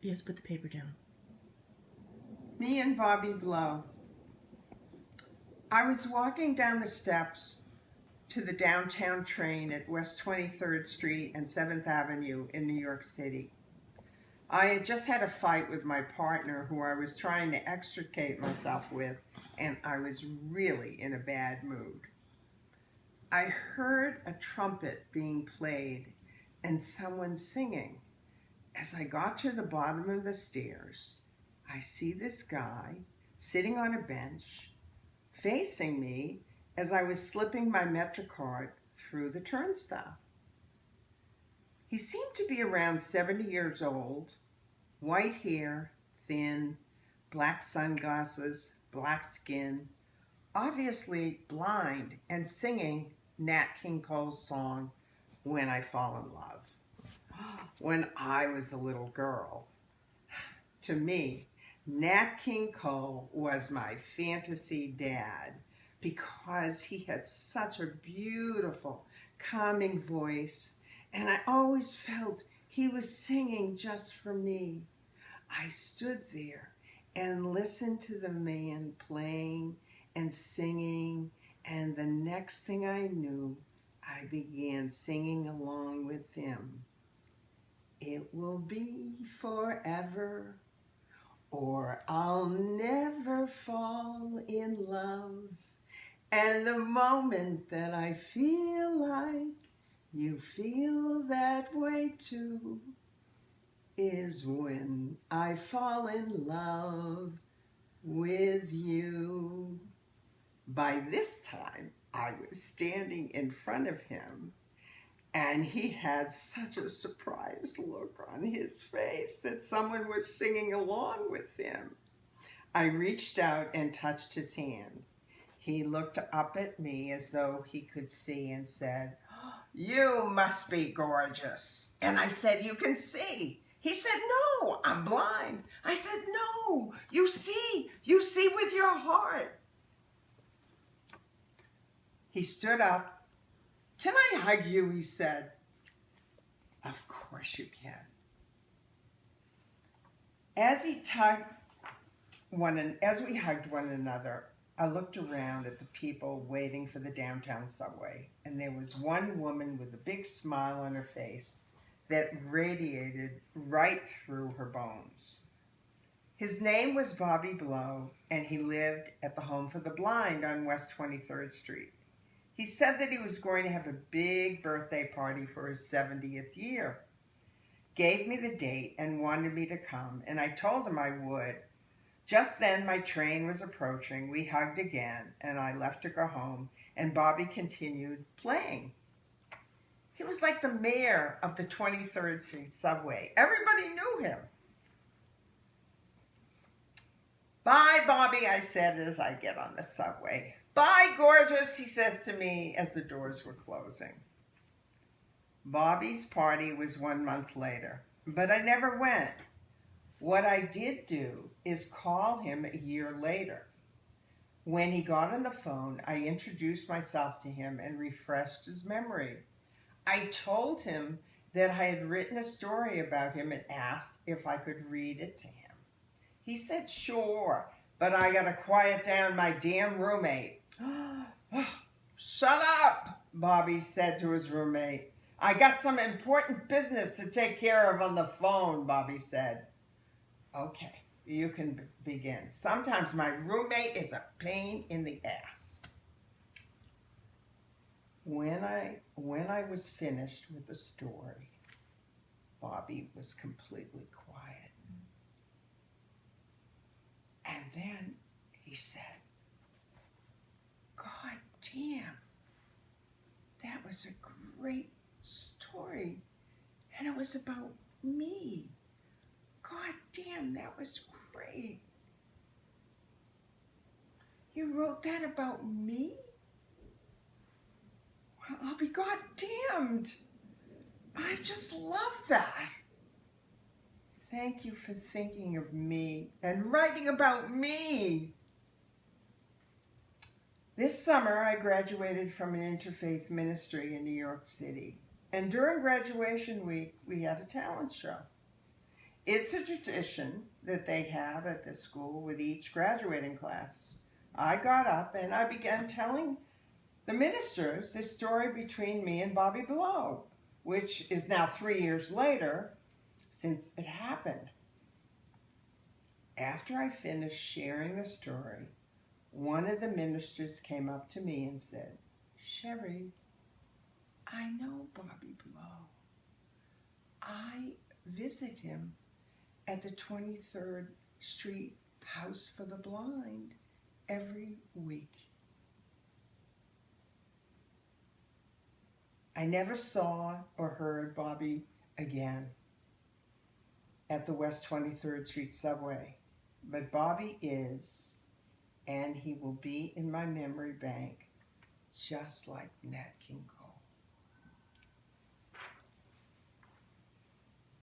Yes, put the paper down. Me and Bobby Blow. I was walking down the steps to the downtown train at West 23rd Street and 7th Avenue in New York City. I had just had a fight with my partner who I was trying to extricate myself with, and I was really in a bad mood. I heard a trumpet being played and someone singing. As I got to the bottom of the stairs, I see this guy sitting on a bench facing me as I was slipping my MetroCard through the turnstile. He seemed to be around 70 years old, white hair, thin, black sunglasses, black skin, obviously blind, and singing Nat King Cole's song, When I Fall in Love. When I was a little girl, to me, Nat King Cole was my fantasy dad because he had such a beautiful, calming voice, and I always felt he was singing just for me. I stood there and listened to the man playing and singing, and the next thing I knew, I began singing along with him. It will be forever, or I'll never fall in love. And the moment that I feel like you feel that way too is when I fall in love with you. By this time, I was standing in front of him, and he had such a surprised look on his face that someone was singing along with him. I reached out and touched his hand. He looked up at me as though he could see and said, "You must be gorgeous." And I said, "You can see." He said, "No, I'm blind." I said, "No, you see. You see with your heart." He stood up. "Can I hug you?" he said. "Of course you can." As he tugged as we hugged one another, I looked around at the people waiting for the downtown subway, and there was one woman with a big smile on her face that radiated right through her bones. His name was Bobby Blow, and he lived at the Home for the Blind on West 23rd Street. He said that he was going to have a big birthday party for his 70th year. Gave me the date and wanted me to come, and I told him I would. Just then my train was approaching, we hugged again, and I left to go home, and Bobby continued playing. He was like the mayor of the 23rd Street subway. Everybody knew him. "Bye, Bobby," I said as I get on the subway. "Bye, gorgeous," he says to me as the doors were closing. Bobby's party was 1 month later, but I never went. What I did do is call him a year later. When he got on the phone, I introduced myself to him and refreshed his memory. I told him that I had written a story about him and asked if I could read it to him. He said, "Sure, but I gotta quiet down my damn roommate." "Shut up," Bobby said to his roommate. "I got some important business to take care of on the phone," Bobby said. "Okay, you can begin. Sometimes my roommate is a pain in the ass." When I was finished with the story, Bobby was completely quiet. And then he said, "God damn, that was a great story. And it was about me. God damn, that was great. You wrote that about me? Well, I'll be goddamned. I just love that. Thank you for thinking of me and writing about me." This summer, I graduated from an interfaith ministry in New York City. And during graduation week, we had a talent show. It's a tradition that they have at the school with each graduating class. I got up and I began telling the ministers this story between me and Bobby Blow, which is now 3 years later since it happened. After I finished sharing the story, one of the ministers came up to me and said, "Sherri, I know Bobby Blow. I visit him at the 23rd Street House for the Blind every week." I never saw or heard Bobby again at the West 23rd Street subway, but Bobby is, and he will be in my memory bank, just like Nat King Cole.